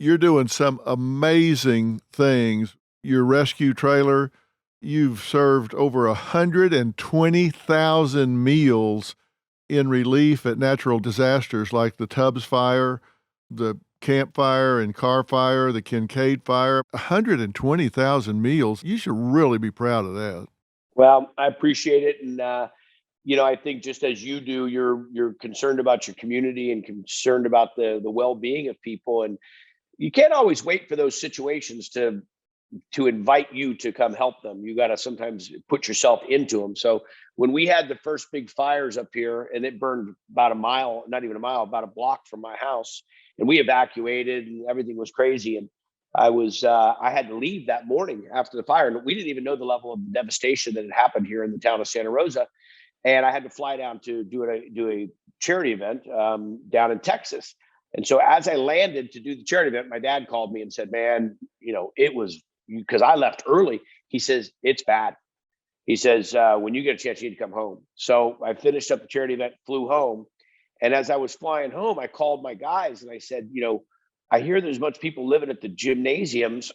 You're doing some amazing things. Your rescue trailer, you've served over 120,000 meals in relief at natural disasters like the Tubbs fire, the Camp Fire and Car Fire, the Kincaid Fire. 120,000 meals. You should really be proud of that. Well, I appreciate it. And, I think just as you do, you're concerned about your community and concerned about the well-being of people. And you can't always wait for those situations to invite you to come help them. You got to sometimes put yourself into them. So when we had the first big fires up here, and it burned about a mile, not even a mile, about a block from my house, and we evacuated and everything was crazy. And I had to leave that morning after the fire. And we didn't even know the level of devastation that had happened here in the town of Santa Rosa. And I had to fly down to do a charity event down in Texas. And so as I landed to do the charity event, my dad called me and said, man, it was, because I left early. He says, it's bad. He says, when you get a chance, you need to come home. So I finished up the charity event, flew home. And as I was flying home, I called my guys and I said, I hear there's a bunch of people living at the gymnasiums.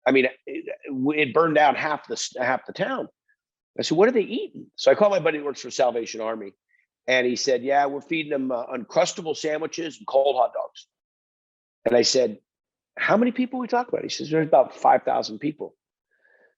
I mean, it burned down half the town. I said, what are they eating? So I called my buddy who works for Salvation Army. And he said, yeah, we're feeding them Uncrustable sandwiches and cold hot dogs. And I said, how many people are we talking about? He says, there's about 5,000 people.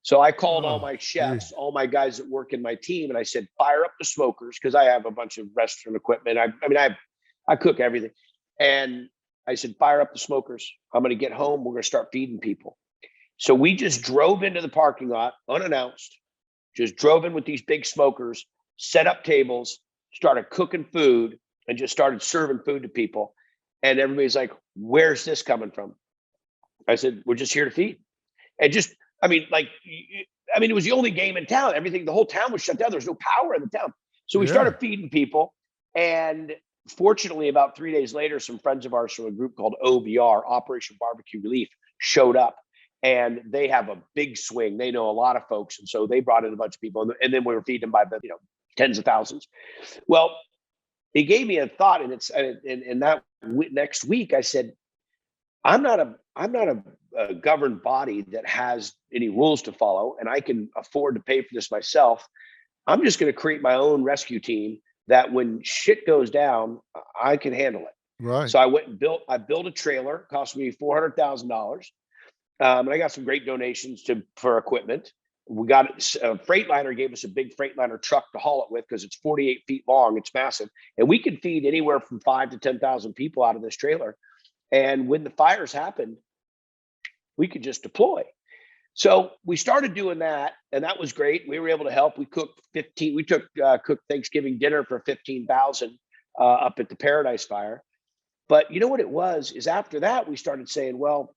So I called all my chefs, all my guys that work in my team, and I said, fire up the smokers, because I have a bunch of restaurant equipment. I cook everything. And I said, fire up the smokers. I'm going to get home. We're going to start feeding people. So we just drove into the parking lot unannounced, just drove in with these big smokers, set up tables, started cooking food, and just started serving food to people. And everybody's like, where's this coming from? I said, we're just here to feed. And it was the only game in town. The whole town was shut down. There was no power in the town. So we started feeding people. And fortunately, about 3 days later, some friends of ours from a group called OBR, Operation Barbecue Relief, showed up. And they have a big swing. They know a lot of folks. And so they brought in a bunch of people. And then we were feeding them by tens of thousands. Well, it gave me a thought. And that next week, I said, I'm not a governed body that has any rules to follow, and I can afford to pay for this myself. I'm just going to create my own rescue team that when shit goes down, I can handle it. Right. So I went and built a trailer. It cost me $400,000. And I got some great donations for equipment. We got a Freightliner gave us a big Freightliner truck to haul it with, because it's 48 feet long. It's massive. And we could feed anywhere from 5,000 to 10,000 people out of this trailer. And when the fires happened, we could just deploy. So we started doing that, and that was great. We were able to help. We cooked Thanksgiving dinner for 15,000 up at the Paradise Fire. But you know what it was, is after that, we started saying, well,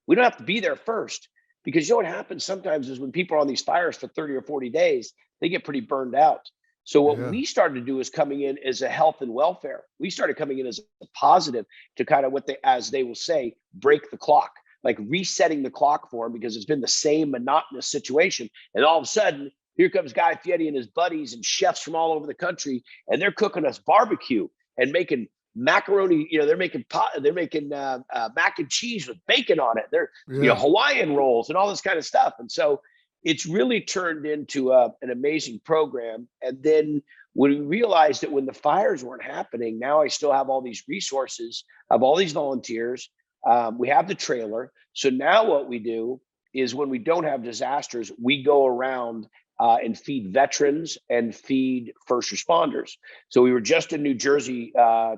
we don't have to be there first, because what happens sometimes is when people are on these fires for 30 or 40 days, they get pretty burned out. So what we started to do is coming in as a health and welfare. We started coming in as a positive to kind of as they will say, break the clock, like resetting the clock for them, because it's been the same monotonous situation. And all of a sudden, here comes Guy Fieri and his buddies and chefs from all over the country, and they're cooking us barbecue and making macaroni. They're making mac and cheese with bacon on it. They're Hawaiian rolls and all this kind of stuff. And so it's really turned into an amazing program. And then when we realized that when the fires weren't happening, now I still have all these resources, I have all these volunteers. We have the trailer. So now what we do is when we don't have disasters, we go around and feed veterans and feed first responders. So we were just in New Jersey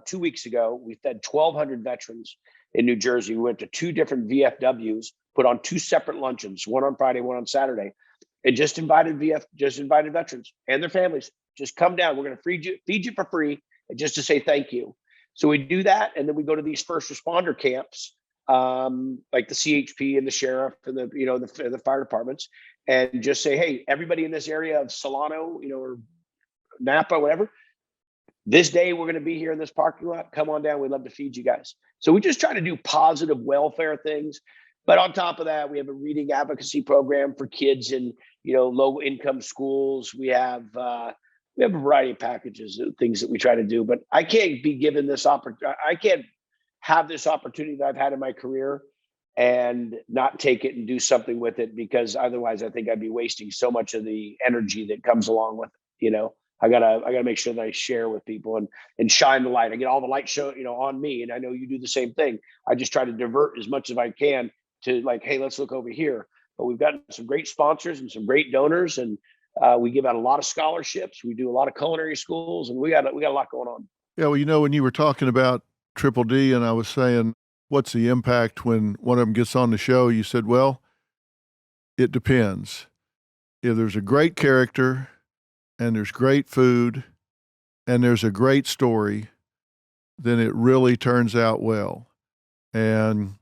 2 weeks ago. We fed 1,200 veterans in New Jersey. We went to 2 different VFWs, put on 2 separate luncheons, one on Friday, one on Saturday, and just invited veterans and their families. Just come down. We're going to feed you for free, and just to say thank you. So we do that, and then we go to these first responder camps, like the CHP and the sheriff and the fire departments, and just say, hey, everybody in this area of Solano, or Napa, whatever, this day we're going to be here in this parking lot. Come on down. We'd love to feed you guys. So we just try to do positive welfare things. But on top of that, we have a reading advocacy program for kids in low income schools. We have a variety of packages of things that we try to do. But I can't be given this opportunity. I can't have this opportunity that I've had in my career and not take it and do something with it, because otherwise I think I'd be wasting so much of the energy that comes along with it. I gotta make sure that I share with people and shine the light. I get all the light show, on me. And I know you do the same thing. I just try to divert as much as I can to like, hey, let's look over here. But we've gotten some great sponsors and some great donors, and we give out a lot of scholarships. We do a lot of culinary schools, and we got a lot going on. Yeah, well, when you were talking about Triple D and I was saying, what's the impact when one of them gets on the show? You said, well, it depends. If there's a great character and there's great food and there's a great story, then it really turns out well. And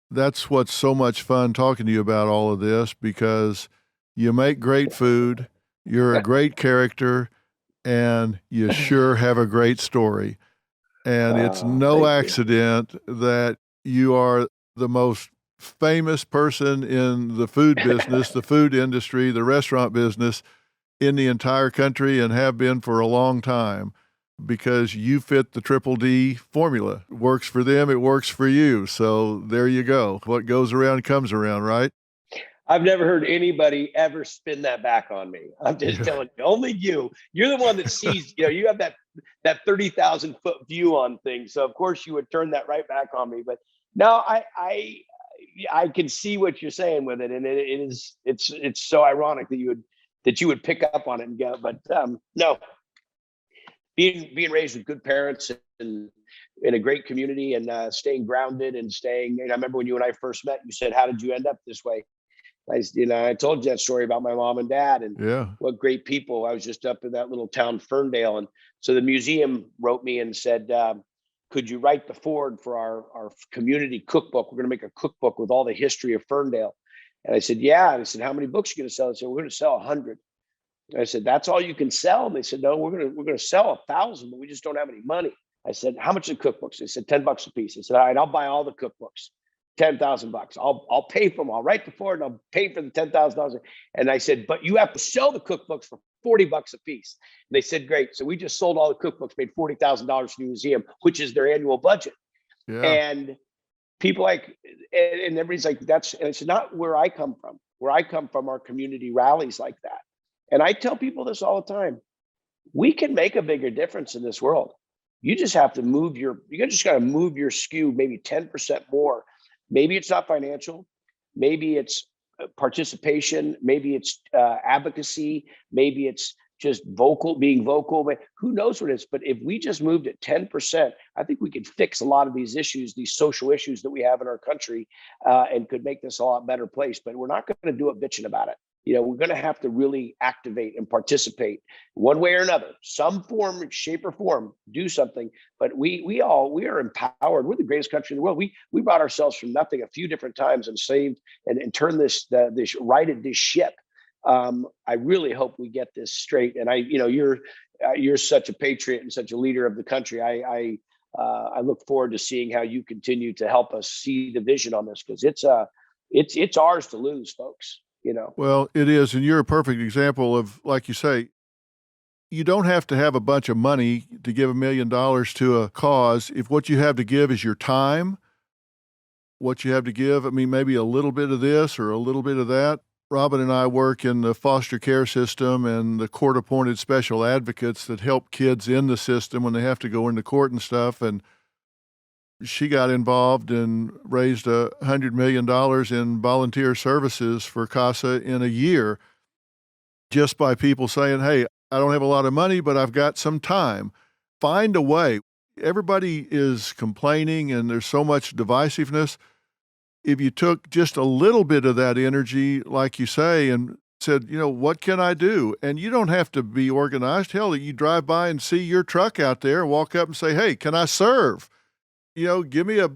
that's what's so much fun talking to you about all of this, because you make great food, you're a great character, and you sure have a great story. And it's no accident that you are the most famous person in the food business, the food industry, the restaurant business in the entire country, and have been for a long time, because you fit the Triple D formula. It works for them, it works for you. So there you go. What goes around comes around, right? I've never heard anybody ever spin that back on me. I'm just telling you, only you. You're the one that sees, you have that 30,000 foot view on things. So of course you would turn that right back on me. But no, I can see what you're saying with it, and it's so ironic that you would pick up on it and go. But no, being raised with good parents and in a great community, and staying grounded and staying. And I remember when you and I first met, you said, "How did you end up this way?" I told you that story about my mom and dad, and what great people. I was just up in that little town, Ferndale. And so the museum wrote me and said, could you write the foreword for our community cookbook? We're going to make a cookbook with all the history of Ferndale. And I said, yeah. And I said, how many books are you going to sell? I said, we're going to sell 100. And I said, that's all you can sell? And they said, no, we're going to sell 1,000, but we just don't have any money. I said, how much are the cookbooks? They said, $10 a piece. I said, all right, I'll buy all the cookbooks. $10,000. I'll pay for them. I'll write the foreword and I'll pay for the $10,000. And I said, but you have to sell the cookbooks for $40 a piece. And they said, great. So we just sold all the cookbooks, made $40,000 for the museum, which is their annual budget. Yeah. And people and everybody's like, and it's not where I come from. Where I come from, our community rallies like that. And I tell people this all the time. We can make a bigger difference in this world. You just have to you just got to move your SKU maybe 10% more. Maybe it's not financial, maybe it's participation, maybe it's advocacy, maybe it's just being vocal, but who knows what it is. But if we just moved it 10%, I think we could fix a lot of these issues, these social issues that we have in our country, and could make this a lot better place. But we're not going to do it bitching about it. We're going to have to really activate and participate one way or another, some form, shape or form, do something. But we are empowered. We're the greatest country in the world. We brought ourselves from nothing a few different times and saved and turned righted this ship. I really hope we get this straight. And you're such a patriot and such a leader of the country. I look forward to seeing how you continue to help us see the vision on this, because it's ours to lose, folks. Well, it is. And you're a perfect example of, like you say, you don't have to have a bunch of money to give $1 million to a cause. If what you have to give is your time, what you have to give, maybe a little bit of this or a little bit of that. Robin and I work in the foster care system and the court-appointed special advocates that help kids in the system when they have to go into court and stuff. And she got involved and raised $100 million in volunteer services for CASA in a year, just by people saying, hey, I don't have a lot of money, but I've got some time. Find a way. Everybody is complaining and there's so much divisiveness. If you took just a little bit of that energy, like you say, and said, what can I do? And you don't have to be organized. Hell, you drive by and see your truck out there, walk up and say, hey, can I serve? Give me a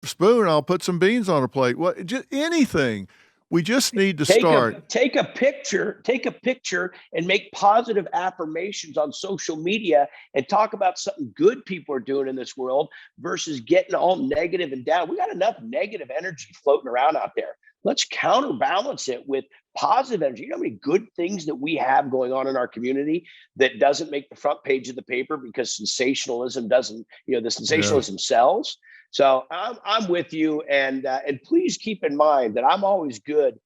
spoon, I'll put some beans on a plate. Just anything. We just need to start. Take a picture and make positive affirmations on social media and talk about something good people are doing in this world versus getting all negative and down. We got enough negative energy floating around out there. Let's counterbalance it with positive energy. You know how many good things that we have going on in our community that doesn't make the front page of the paper because sensationalism doesn't, the sensationalism sells. So I'm with you, and please keep in mind that I'm always good.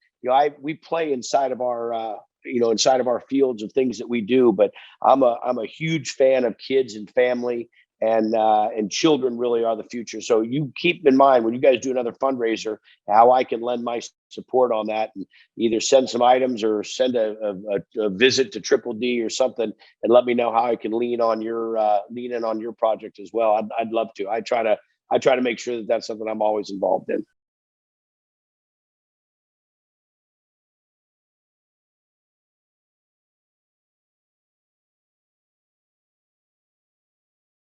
We play inside of our inside of our fields of things that we do, but I'm a huge fan of kids and family, and children really are the future. So you keep in mind when you guys do another fundraiser how I can lend my support on that, and either send some items or send a visit to Triple D or something, and let me know how I can lean in on your project as well. I'd love to. I try to make sure that that's something I'm always involved in.